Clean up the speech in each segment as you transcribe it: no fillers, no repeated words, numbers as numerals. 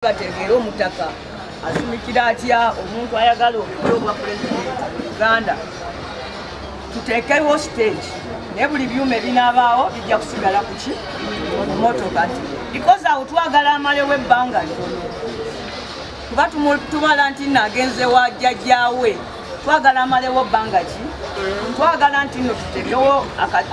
bategera omutaka asumikira atya omuntu ayagala okuloba president Uganda tuteekewo stage ne buli byuma ebinaabaawo bijja kusigala kuki motoka nti because awo twagala amalewo ebbanga ntono kuba tubala nti nagenze wa jjajjaawe twagala amalewo bbanga ki twagala nti nno tuteekewo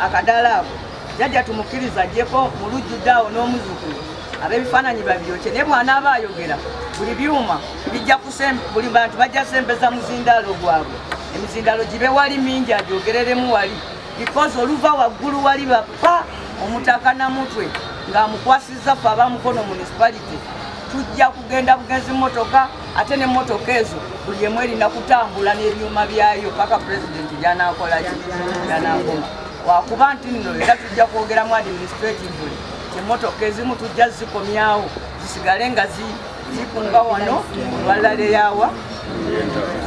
akadala ako jjajja tumukkiriza ajjeko mu lujjuddaawo n'omuzukulu abebifaananyi babyoke naye bw'anaaba ayogera buli byuma bijja buli bantu bajja sembeza muzindaalo gwabwe emizindaalo gibe wali mingi agyogereremu wali because oluva waggulu wali bappa omutaka namutwe ng'amukwasizza ffe abamukono municipality tujja kugenda bugenzi motoka ate ne motoka ezo buli emu erina kutambula n'ebyuma byayo paka pulezidenti gy'anaakolaki gy'anaakoma wakuba nti nno era tujja kwogeramu administratively emotoka ezimu tujja zikomyawo zisigale nga zikunga wano olwalale yawa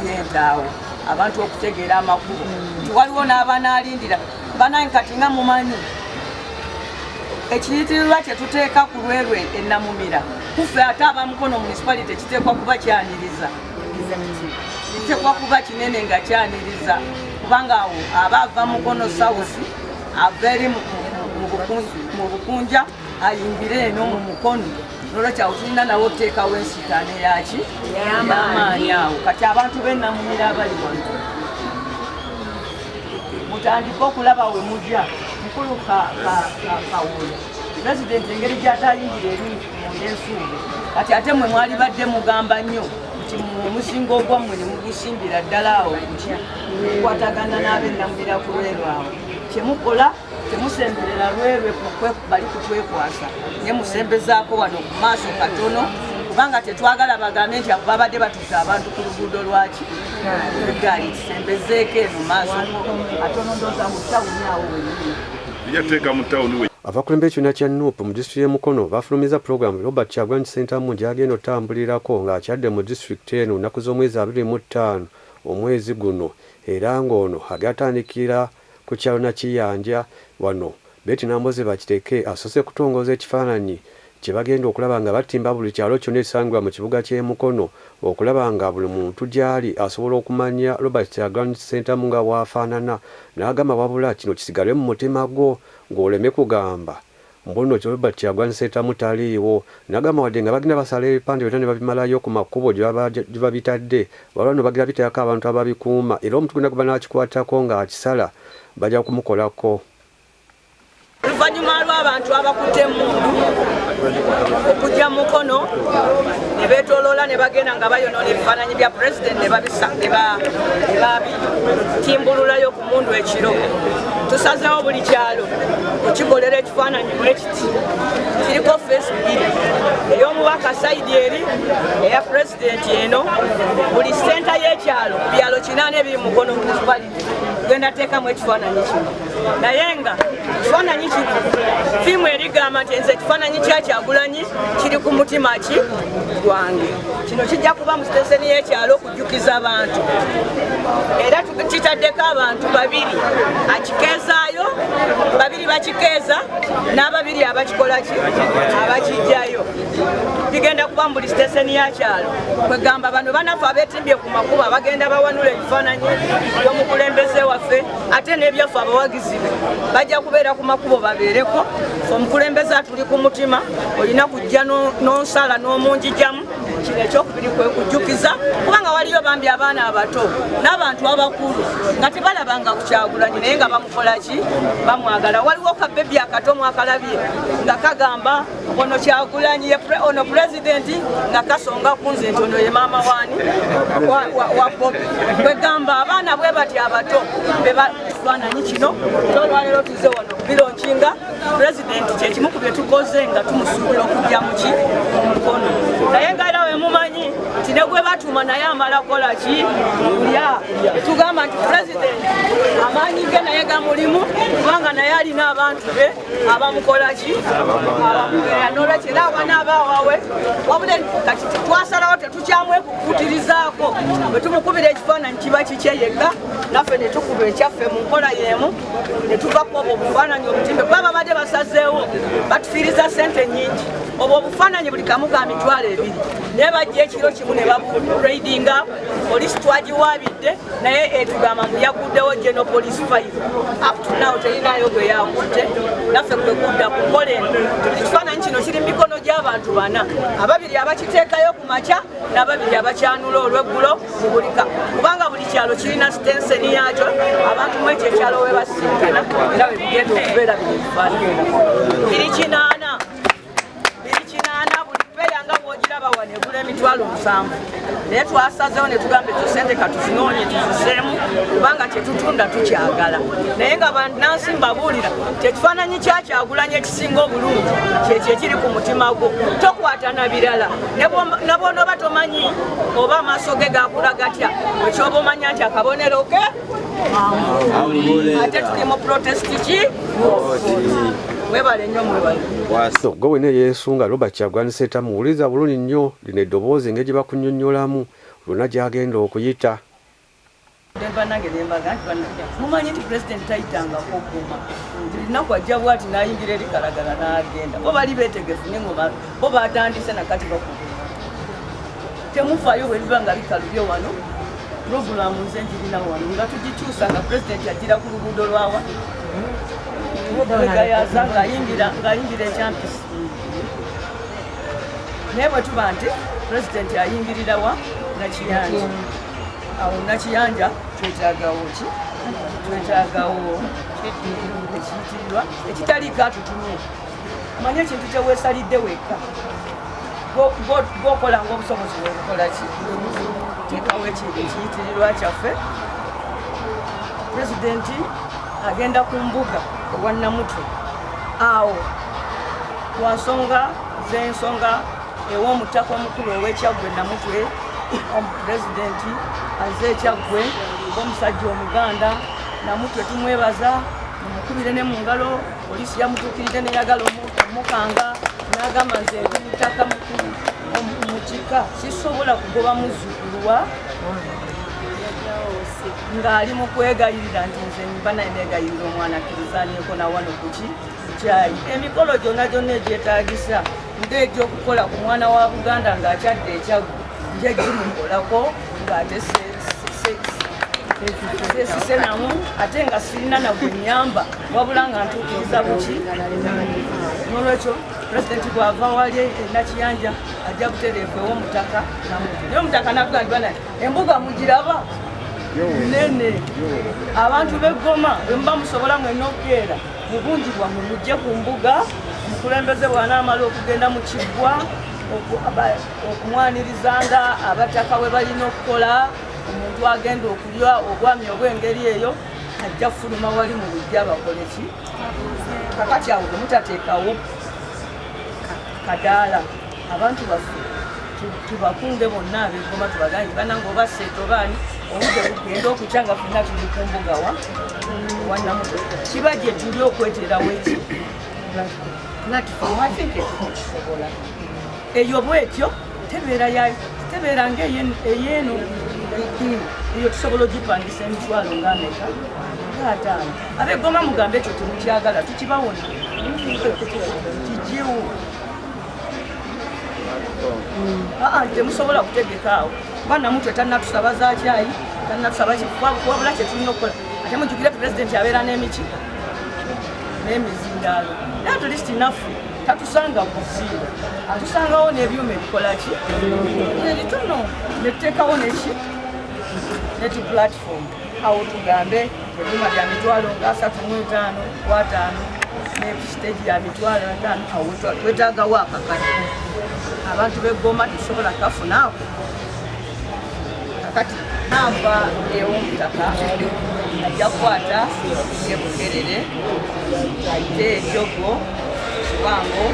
yentaawo abantu okutegeera amakulu nti waliwo n'abanaalindira banaye kati nga mumanyi ekiyitirirwa kye tuteeka ku lwerwe ennamumira kuffe ate abamukono municipality kiteekwa kuba kyaniriza kiteekwa kuba kinene nga kyaniriza kubanga awo aba ava mukono south ava eri mu bukunja ayimbire eno mu mukono nolwekyawo tulina nawo oteekawo ensitaane yaki y'amaanyi awo kati abantu b'ennamumira abali wano mutandike okulaba we mujja mukulu kawuula pulezidenti engeri gy'atayingira eri munda ensuubi kati ate mwe mwali badde mugamba nnyo nti omusingo ogwammwe ne mugusimbira ddala awo kutya kukwatagana n'ab'ennamumira ku lwerwawo kyemukola temusemberera lwerwe bali kutwekwasa naye musembezaako wano ku maaso katono kubanga tetwagala bagambe nti babadde batutta abantu ku luguudo lwaki egaali tusembezeeko eno maaso katono ndooza mu tawuni awo wenyini abakulembera ekibiina kya NUP mu disitulikiti y'e Mukono bafulumiza pulogulaamu Robert Kyagulanyi Ssentamu gy'agenda otambulirako ng'akyadde mu disitulikiti eno nnaku z'omwezi 25 omwezi guno era ng'ono agatandikira ku kyalo Nakiyanja wano Betty Namboze bakiteeke asoose kutongoza ekifaananyi kye bagenda okulaba nga batimba buli kyalo kyonna ekisangibwa mu kibuga ky'e Mukono okulaba nga buli muntu gy'ali asobola okumanya Robert Kyagulanyi Ssentamu nga bw'afaanana n'agamba wabula kino kisigale mu mutima gwo ng'oleme kugamba mbuno Robert Kyagulanyi Ssentamu taliiwo n'agamba wadde nga bagenda basala ebipande byonna ne babimalayo ku makubo gye babitadde waliwo no bagira biteekako abantu ababikuuma era omuntu gwonna guba n'akikwatako ng'akisala bajja kumukolako. Oluvannyuma lw'abantu abakutte emmundu okujja Mukono ne beetooloola ne bagenda nga bayonoona ebifaananyi bya pulezidenti ne babitimbululayo ku mmundu ekiro tusazeewo buli kyalo okigolera ekifaananyi bwekiti kiriko feesi bbiri ey'omubaka sayidi eri eya pulezidenti eno buli senta y'ekyalo ku byalo 8 ebiri Mukono municipality tugenda teekamu ekifaananyi kino naye nga ekifaananyi kino fiimu erigamba nti nze ekifaananyi kya Kyagulanyi kiri ku mutima ki gwange kino kijja kuba mu siteseni y'ekyalo okujjukiza abantu era kitaddeko abantu babiri akikeezaayo babiri bakikeeza n'ababiri abakikola ki abakijjayo bigenda kuba mu buli siteseni y'akyalo kwegamba bano banafu abeetimbye ku makubo abagenda bawanula ebifaananyi by'omukulembeze waffe ate n'ebyaffe abawagizi bajja kubeera ku makubo babeereko omukulembeze atuli ku mutima olina kujja n'onsala n'omunjijjamu kino ekyokubiri kwe kujjukiza kubanga waliyo bambi abaana abato n'abantu abakulu nga tebalabanga ku Kyagulanyi naye nga bamukola ki bamwagala waliwo kabebi akato mwakalabye nga kagamba ono Kyagulanyi ono pulezidenti nga kasonga ku nze nti ono ye maama waani wa Bobi kwegamba abaana bwe bati abato bebakifaananyi kino olwaleero tuze wano kubironkinga pulezidenti kyekimu ku bye tukoze nga tumusuubira okujja mu ki Mukono naye nga era we mumanyi nti ne gwe batuma naye amala kola ki kulya tugamba nti pulezidenti amaanyi ge naye gamulimu kubanga naye alina abantu be abamukolaki nolwekyo era abaana abaawawe wabula kati twasalawo tetukyamwekukutirizaako bwe tumukubira ekifaananyi kiba kikyeyeka naffe ne tukuba ekyaffe mu nkola y'emu ne tuva ku obwo obufaananyi obutimbe kuba babadde basazeewo batufiiriza sente nnyingi obwo obufaananyi buli kamu ka mitwalo 2 naye bajja ekiro kimu ne baburadinga poliisi twagiwaabidde naye etugamba mbu yaguddewo general police 5 up to now terinayo gwe yakutte naffe kwe kudda ku nkola eno ekifaananyi kino kiri mu mikono gy'abantu 4 ababiri abakiteekayo ku makya n'ababiri abakyanula olweggulo mu bulika kubanga buli kyalo kirina sitenseni yakyo abantu mu ekyo ekyalo we basinkana era we bigenda okubeera bino ebifaananyi 280 buli peya nga bw'ogiraba wano egula emitwalo 7 naye twasazeewo ne tugamba ezo sente katuzinoonye tuziseemu kubanga kyetutunda tukyagala naye nga bannansi mbabuulira kyekifaananyi kyakyagulanya ekisinga obulungi kyekyo ekiri ku mutima gwo tokwata na birala ne bw'onooba tomanyi oba amaaso ge gakula gatya ekyoba omanya nti akabonero ke ate tuli mu protesti ki mwebale nnyo mwebale gwe wena yeesunga Robert Kyagulanyi Ssentamu muwuliza bulungi nnyo lino eddoboozi engeri gye bakunnyonnyolamu luna gy'agenda okuyita nange nembaga nti mumanyi nti pulezidenti tayitangako okuma lunaku ajja bwati n'ayingira eri kalagala n'agenda bo bali beetegefu naye bo batandise nakati bakuba temufaayo bwe biba nga bikalubye wano purogulamu nze njirina wano nga tugikyusa nga pulezidenti agira ku luguudo lwawa gayaza ng'ayingira ekyampisi naye bwe tuba nti pulezidenti ayingirira wa Nakiyanja awo Nakiyanja twetaagawo ki twetaagawo ekiyitirirwa ekitaliiko atutumye manye ekintu kyeweesalidde wekka gwokola ngaobusobozi bwebukola ki teekawo ekiyitirirwa kyaffe pulezidenti agenda ku mbuga ewa Namutwe awo kwa nsonga z'ensonga ew'omutaka omukulu ow'Ekyaggwe Namutwe omupulezidenti azze Ekyaggwe ng'omusajja omuganda Namutwe tumwebaza mumukubire ne mu ngalo poliisi yamutuukirire neyagala omukanga n'agamba nze mutaka mu kika sisobola kugoba muzzukulu wa ng'ali mu kwegayirira nti nze mba naye neegayirira omwana akkirizaanyeko na wano kuki kyayi emikolo gyonna egyetaagisa ng'egyokukola ku mwana wa Buganda ng'akyadde Ekyaggwe nje gimukolako ng'ate seesisenamu ate nga sirina nagwe nyamba wabula nga ntuukiriza buki n'olwekyo pulezidenti bw'ava wali Nakiyanja ajja butereevu ew'omutaka naye omutaka nagambibwa naye embuga mugiraba nene abantu b'eggoma bwe muba musobola mwenna okukeera mu bungi bwammwe mujje ku mbuga omukulembeze bw'anaamala okugenda mu kiggwa okumwanirizanga abataka we balina okukola omuntu agenda okulya obwami obw'engeri eyo ajja fuluma wali mu bujja bakole ki kakati awo temutateekawo kadaala abantu baffe tubakunge bonna ab'eggoma tubagane nti banange oba seetobaani obudde bugenda okukya nga ffenna tuli ku mbuga wa Namutwe kiba gye tuli okweterawo eki platform kisobola eyo bwetyo tebeera ng'eyeeno eyo tusobola ogipangisa emitwalo ng'ameka nga 5 ab'eggoma mugambe ekyo temukyagala tukibawona kigiwo temusobola kutegeka awo kuba Namutwe tannatusaba za kyayi tannatusaba wabula kyetulina okukola ate mujjukire pulezidenti abeera n'emiki n'emizindaalo naye at least naffe tatusanga kuziiba atusangawo n'ebyuma ebikola ki ebitono netuteekawo neki neti platform awo tugambe ebyuma bya mitwalo nga 35 watano n'ekisiteegi ya mitwalo 5 awo twetaagawo akakati abantu b'eggoma tusobola kafunaako kakati naava ew'omutaka ajja kukwata ye Bukerere ayite Ejogo Kiwango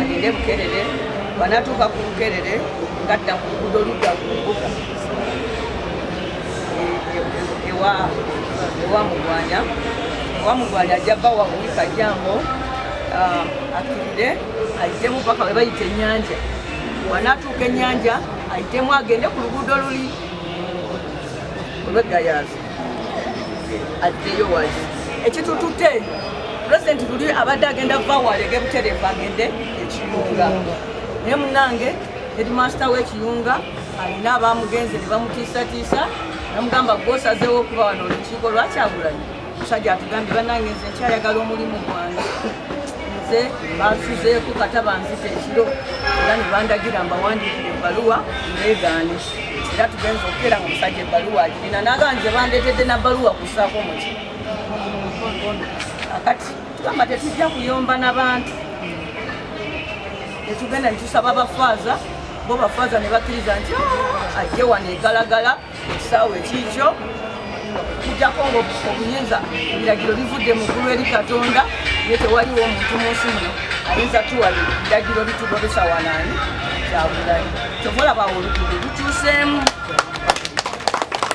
agende Bukerere banatuuka ku Bukerere ngatta ku luguudo ludda ku mbuga ewa mugwanya ajja bba wawuika jambo akkirire ayitemu paka we bayita ennyanja wanaatuuka ennyanja ayitemu agende ku luguudo luli olw'eggayaazi addeyo wali ekitututte pulezidenti luli abadde agenda vawalege butereevu agende ekiyunga naye munange headmaster w'ekiyunga alina abamugenze ne bamutiisatiisa namugamba gwosazeewo okuba wano olukiiko lwakyagulanyi musajja atugambye bannange nze nkyayagala omulimu gwange nze bansuzeeko kataba nzita ekiro era ne bandagira mbawandiikira ebbaluwa neegaane era tugenza okukeera nga omusajja ebbaluwa agirina naga nze bandeetedde nabbaluwa kussaako muki akati tugamba tetujja kuyomba n'abantu netugenda netusaba abafaaza bo bafaaza ne bakkiriza nti ajje wano egalagala ekisaawe ekiikyo kujjako ng'obuyinza ebiragiro bivudde mu ggulu eri katonda naye tewaliwo omuntu mu nsi muno ayinza tuwali ebiragiro bitugobesa wanaani kyabulanyi kyova olabawo oluguudo lukyuseemu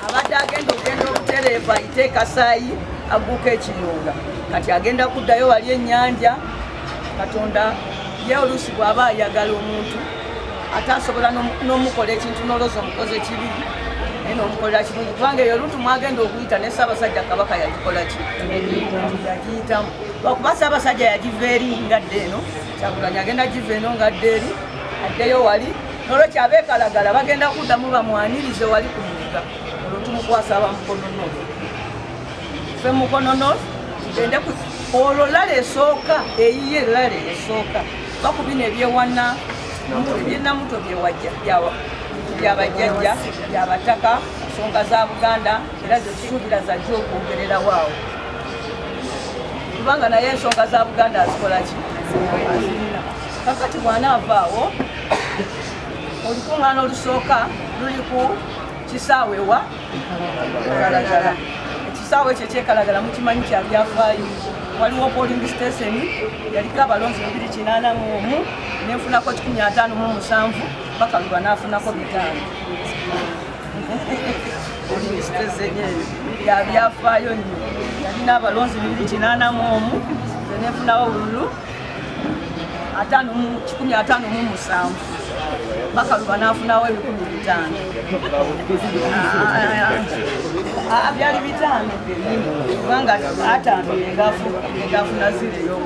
abadde agenda okgenda obutereevu ayite ekasaayi agguka ekiyunga kati agenda kuddayo wali ennyanja katonda ye oluusi bw'aba ayagala omuntu ate asobola n'omukola ekintu n'olooza omukozi ekibi naye n'omukolera kirungi kubanga eyo oluutu mwagenda okuyita ne ssaabasajja kabaka yagikola ki yagiyitamu lwakuba ssaabasajja yagiva eri ngadde eno Kyagulanyi agenda giva eno ngadde eri addeyo wali n'olwekyo abeekalagala bagenda kuddamu bamwanirize wali ku mugga olwo tumukwasa abamukonono ffe mukonono tugende olwo lale esooka eyiye lale esooka bakubina ebyewana ebyenamuto byabajjajja byabataka ensonga za Buganda era zetusuubira zajja okwongererawo awo kubanga naye ensonga za Buganda azikola ki kakati bw'anaavaawo olukuŋŋaana olusooka luli ku kisaawe wa Kalagala ekisaawe ekyo ekyekalagala mukimanyi kya byafaayo waliwo polling station yaliko abalonzi 281 nenfunako 157 Bakaluba n'afunako 5 polling station ya byafaayo nnyo yalina abalonzi 281 nenfunawo bululu 157 Bakaluba n'afunawo 500 byali 5 kubanga 5 engafuna zireyo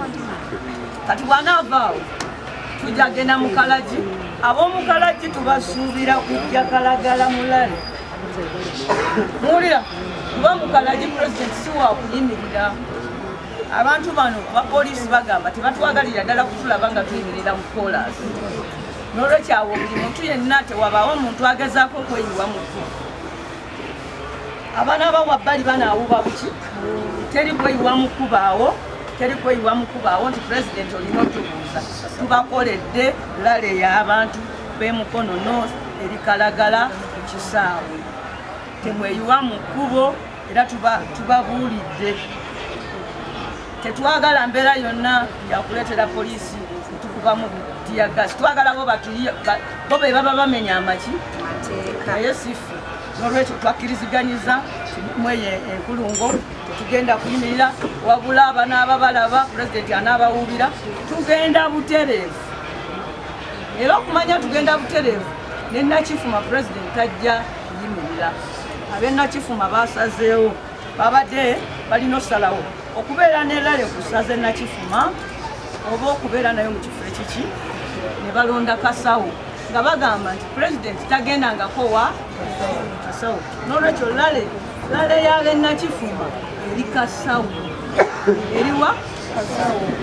kati bw'anaavaawo tujja genda mu Kalagi ab'omu Kalagi tubasuubira kujja Kalagala mulale muwulira kuba mu Kalagi pulezidenti si waakuyimirira abantu bano abapoliisi bagamba tebatwagalira ddala kutulaba nga tuyimirira mu koolaasi n'olwekyawo buli muntu yenna tewabaawo omuntu agezaako okweyiwa mu kkubo abaana abawabbali banaawuba buki teri kweyiwa mu kkubo awo teri kweyiwa mu kkubo awo nti pulezidenti olina otubuuza tubakoledde lale y'abantu b'emukono north eri Kalagala ku kisaawe temweyiwa mu kkubo era tubabuulidde tetwagala mbeera yonna yakuleetera poliisi tukubamu tiyagasi twagala bo be baba bamenya amaki naye sifu n'olwekyo twakkirizganyiza mweye enkulungo tetugenda kuyimirira wabula abanaaba balaba pulezidenti anaabawuubira tugenda butereevu era okumanya tugenda butereevu ne Nakifuma pulezidenti tajja kuyimirira ab'Enakifuma baasazeewo babadde balina osalawo okubeera n'elale ku ssaza Nakifuma oba okubeera nayo mu kifo ekiki ne balonda Kasawo nga bagamba nti pulezidenti tagendangako wa Kasawo n'olwekyo lale y'ab'e Nakifuma eri Kasawo eriwa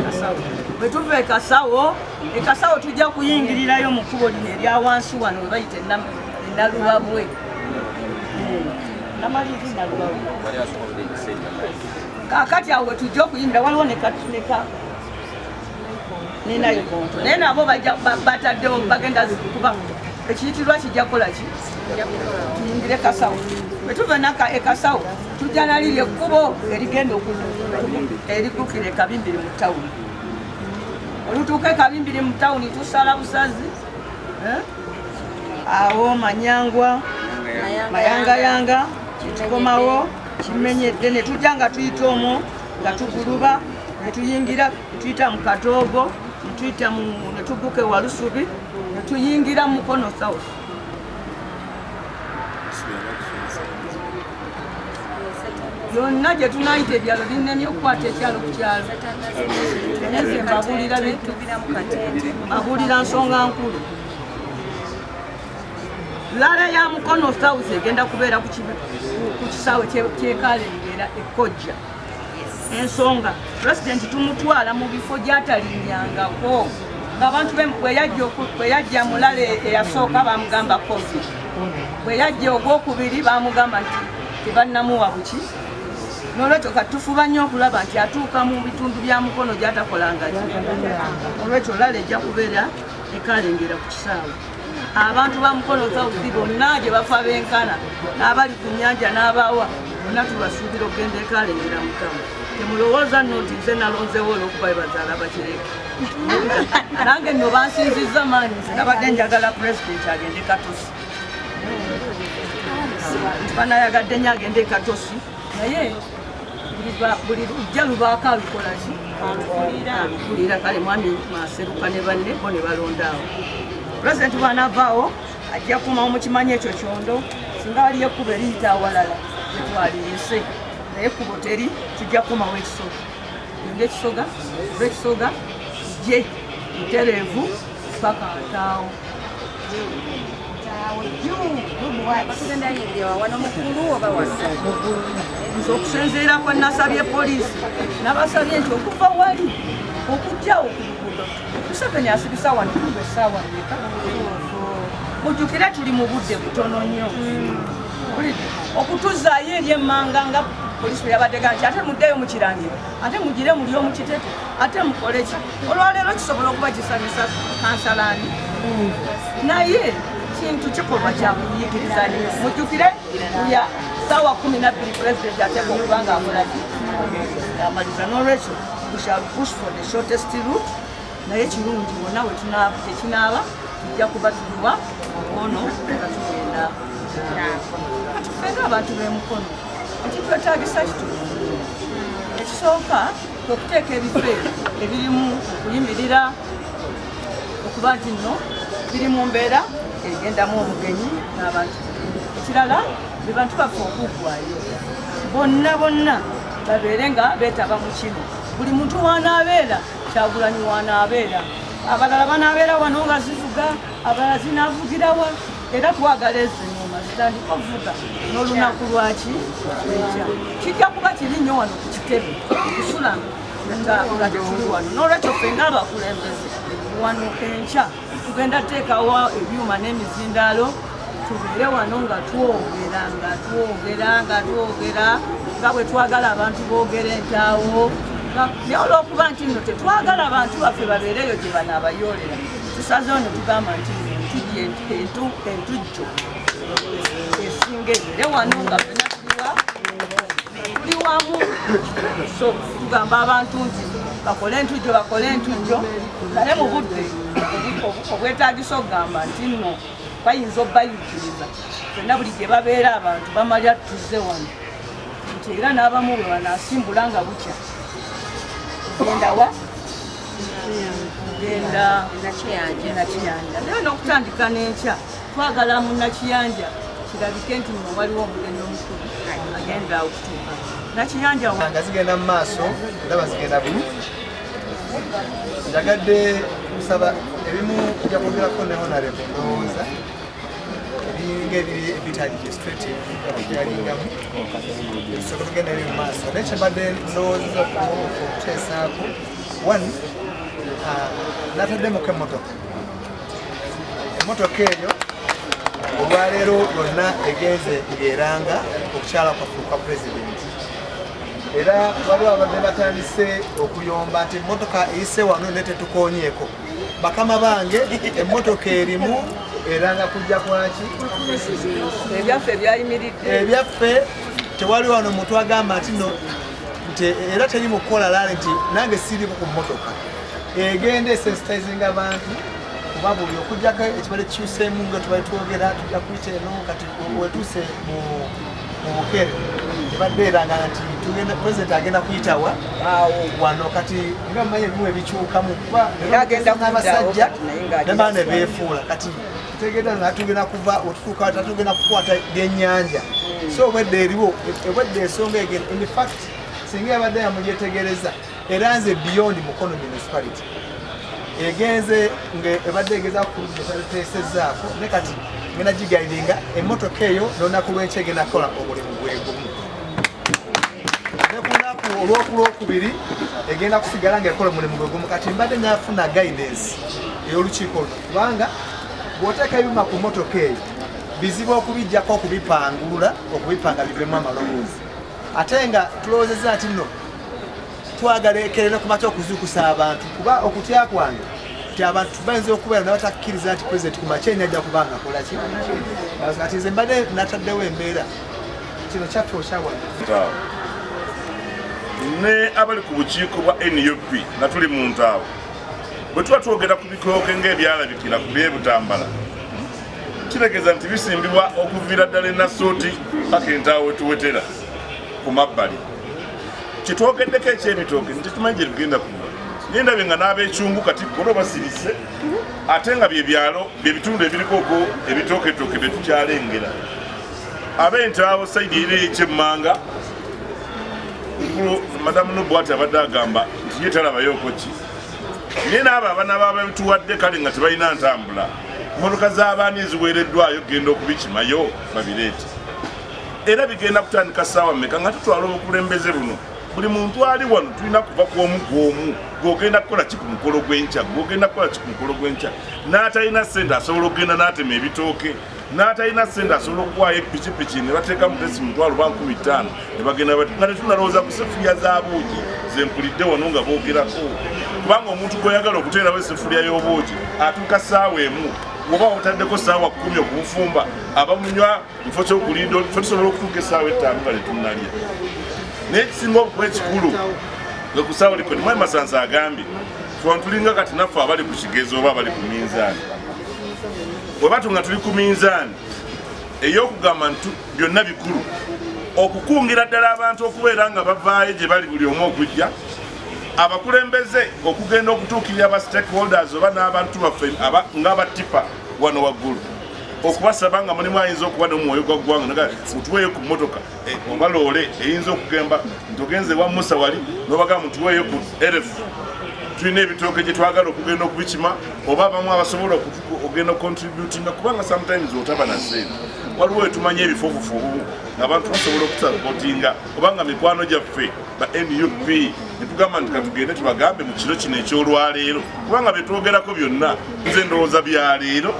Kasawo bwe tuva e Kasawo tujja kuyingirirayo mu kkubo lino erya wansi wano we bayita Nalubabwe namaliri Nalubabwe kakati awo tujja okuyingira waliwo nenayikonto naye nabo bataddewo bagenda kuba ekiyitirwa kijja kukola ki tuyingire Kasawo bwe tuva e Kasawo tujja naliri ekkubo erigenda erikukira e Kabimbiri mu tawuni olutuuka e Kabimbiri mu tawuni tusala busazi awo Manyangwa Mayangayanga tukomawo kimenyedde ne tujja nga tuyita omwo nga tuguluba ne tuyingira tuyita mu Katoogo ne tugguka ewa Lusubi ne tuyingira mu Mukono South. Yonna gye tunayita ebyalo binnemye okukwata ekyalo ku kyalo. Neze mbabuulira bintu mbabuulira nsonga nkulu. Lala ya Mukono South egenda kubeera ku kisaawe kyekalengera ekkojja. Ensonga President tumutwala mu bifo gy'atalinnyangako ng'abantu bwe yajja mulale eyasooka bamugamba COVID, bwe yajja ogwokubiri bamugamba nti tebannamuwa buki. N'olwekyo katufuba nnyo okulaba nti atuuka mu bitundu bya Mukono gy'atakolanga ki. Olwekyo lala ejja kubeera ekalengera ku kisaawe. Abantu ba Mukono South bonna gye bafa benkana n'abali ku nnyanja n'abawa bonna tubasuubira okugenda ekalengera Mutamu. Temulowooza nno nti nze nalonzeewo olw'okuba bazaala bakireka. Nange nno bansinzizza maanyi nze nabadde njagala President agende Katosi. Banayagadde nnyo agende Katosi naye buli lujja lubaako alukola ki? Alukulira. Kale mwami Maseruka ne banne bo ne balondaawo. President bw'anaavaawo ajja kumawo mukimanyi ekyo kyondo singa waliyo ekkubo eriyita awalala tetwaliyise naye ekkubo teri kijja kumawo ekisoga. Yonga ekisoga kuva ekisoga je ntereevu paka Ntaawo. Nze okusinziira kwe nasabye poliisi nabasabye nti okuva wali okujjawo ku luguudo Museveni asibisa wano kuba essaawa mmeka. Mujjukire tuli mu budde butono nnyo. Okutuzaayo eri emmanga nga poliisi bwe yabadde nti ate muddeyo mu Kirangire ate mugire muli omu Kitete ate mukole ki. Olwaleero kisobola okuba kisanyusa kansalani naye kintu kikolwa kya kuyiikiriza nnyo. Mujjukire ya ssaawa 12 President ateeka okuba ng'akola ki amaliza. N'olwekyo we shall push for the shortest route. Naye kirungi wonna we tekinaaba tujja kuba tuliwa Mukono nga tugenda. Kati ffenga abantu b'e Mukono ekitwetaagisa kitundu. Ekisooka kwe kuteeka ebifo ebirimu okuyimirira okuba nti nno biri mu mbeera egendamu omugenyi n'abantu. Ekirala be bantu baffe okuggwayo bonna babeere nga beetaba mu kino. Buli muntu wanaabeera Kyagulanyi wanaabeera. Abalala banaabeera wano nga zivuga abalala zinaavugirawa era twagala ezo ennyuma zitandika okuvuga n'olunaku lwaki lw'enkya. Kijja kuba kibi nnyo wano ku kitebe okusula nga tetuli wano. N'olwekyo ffenga abakulembeze wano enkya tugenda teekawo ebyuma n'emizindaalo tubeere wano nga twogera nga bwe twagala abantu boogera Ntaawo. Naye olw'okuba nti nno tetwagala abantu baffe babeereyo gye banaabayoolera tusazeewo ne tugamba nti entujjo esinga ebeere wano nga ffenna tuli wamu. So tugamba abantu nti bakole entujjo naye mu budde obwetaagisa okugamba nti nno bayinza obbayikiriza ffenna buli gye babeera abantu bamalya tuzze wano nti era n'abamu bwe banaasimbula nga bukya genda wa genda Nakiyanja. Naye n'okutandika n'enkya twagala mu Nakiyanja kirabike nti nno waliwo omugenyi omukulu agenda okutuuka. Nakiyanja nga zigenda mu maaso ndaba zigenda bulu. Njagadde kusaba ebimu kujja kwogerako ne honorable ndowooza ebinga ebitali restrictive okubyalingamu ebisobola okugenda biri mu maaso. Naye kyembadde ndowooza okuteesaako one nataddemoko emmotoka eyo olwaleero yonna egenze ng'eranga okukyala kwaffe kwa pulezidenti. Era waliwo abadde batandise okuyomba nti emmotoka eyise wano ne tetukoonyeeko. Bakama bange emmotoka erimu eranga kujja kwaki ebyaffe byayimiridde. Ebyaffe tewali wano muntu agamba nti no nti era teri mu kukola laale nti nange siriiko ku mmotoka egenda esensitizing abantu kuba buli okujjako ekibale kikyuseemu nga tubali twogera tujja kuyita eno kati wetuuse mu obukere ebadde eranga nti pulezidenti agenda kuyitawa wano kati nga mumanyi ebimu ebikyukamu kuba n'abasajja nebaa ne beefuula kati tegeeza nga tugenda kuva otutuuka tatugenda kukwata byennyanja so obwedde eriwo ebwedde ensonga egenda in fact singa yabadde yamugyetegereza era nze beyond Mukono municipality egenze ebadde egeza kuteesezaako ne kati ngenda gigairinga emmotoka eyo n'olunaku lw'enkya egenda kukola omulimu gwegumu ne ku lunaku olwokubiri egenda kusigala ngaekola omulimu gwegumu kati mbadde nafuna guidance ey'olukiiko luno kubanga bw'oteeka ebyuma ku mmotoka eyo bizibu okubijjako okubipangulula okubipanga bivemu amaloboozi ate nga tulowoozezza nti nno twagala ekerere ku makya okuzuukusa abantu kuba okutya kwange nti abantu bayinza okubeera nabatakkiriza nti pulezidenti ku makya enajja kubanga akolaki kati nze mbadde nataddewo embeera kino kyaffe okyabona ne abali ku bukiiko bwa NUP nga tuli mu ntaawo bwe tuba twogera ku bitooke ng'ebyalabikira ku byebutambala kitegeeza nti bisimbibwa okuviira ddala enasuuti paka entaawo wetuwetera ku mabbali kitwogeddeko ekyebitooke nti tumanyi gye bigenda kuva nendabye nga n'abekyungu kati kolo basirise ate nga byebyalo byebitundu ebiriko okwo ebitooketooke bye tukyalengera ab'entaawo sayidi eri ekyemmanga madamu Nobwati abadde agamba nti ye talabayoko ki naye n'abo abanaaba babituwadde kale nga tebalina ntambula emmotoka z'abaani eziweereddwayo genda okubikimayo babireete era bigenda kutandika ssaawa mmeka nga tutwala obukulembeze buno buli muntu ali wano tulina kuva ku omu gwomu gwogenda kukola ki ku mukolo gw'enkya gwogenda kukola ki ku mukolo gw'enkya n'atalina ssente asobola okugenda n'atema ebitooke n'atalina ssente asobola okuwaayo epikipiki ne bateeka mutesi mutwalo ba 15 ne bagenda nga tetunalowooza ku sefuliya z'abuugi zempulidde wano nga boogerako kubanga omuntu gw'oyagala okuteerawo esefuliya y'obuugi atuuka ssaawa emu oba otaddeko ssaawa 10 okubufumba abamunywa kifo ky'okulinda fe tusobola okutuuka essaawa 5 nga tetunnalya naye ekisinga okuba ekikulu nga ku ssaawa likoni mwami Masanza agambye tulinga kati naffe abali ku kigezo oba abali ku minzaani bwe batu nga tuli ku minzaani ey'okugamba nti byonna bikulu okukungira ddala abantu okubeera nga bavaayo gye bali buli omu okujja abakulembeze okugenda okutuukirira aba stakeholders oba n'abantu baffe ng'abatipa wano waggulu okubasaba nga mulimu ayinza okuba n'omwoyo gwa ggwanga mutuweeyo ku mmotoka oba loole eyinza okugemba nti ogenze wa Musa wali n'obagamba mutuweeyo ku erefu tulina ebitooke gye twagala okugenda okubikima oba abamu abasobola okugenda contributinga kubanga sometimes otaba na ssente waliwo wetumanya ebifofufobu ng'abantu basobola okusapotinga obanga mikwano gyaffe ba NUP netugamba nti katugende tubagambe mu kiro kino ekyolwaleero kubanga betwogerako byonna nze ndowooza byaleero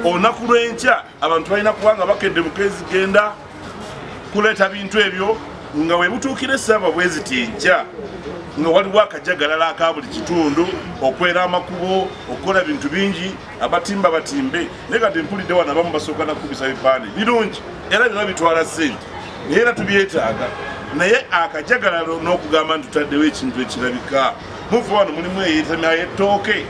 olunaku lw'enkya abantu balina kubanga bakedde bukezigenda kuleeta bintu ebyo nga webutuukira essaawa bweziti enkya nga waliwo akajagalala aka buli kitundu okwera amakubo okukola bintu bingi abatimba batimbe naye kati mpulidde wano abamu basooka nakubisa bipande birungi era bino bitwala ssente naye era tubyetaaga naye akajagalalo n'okugamba nti tutaddewo ekintu ekirabika mufe wano mulimu eyetemya y'ettooke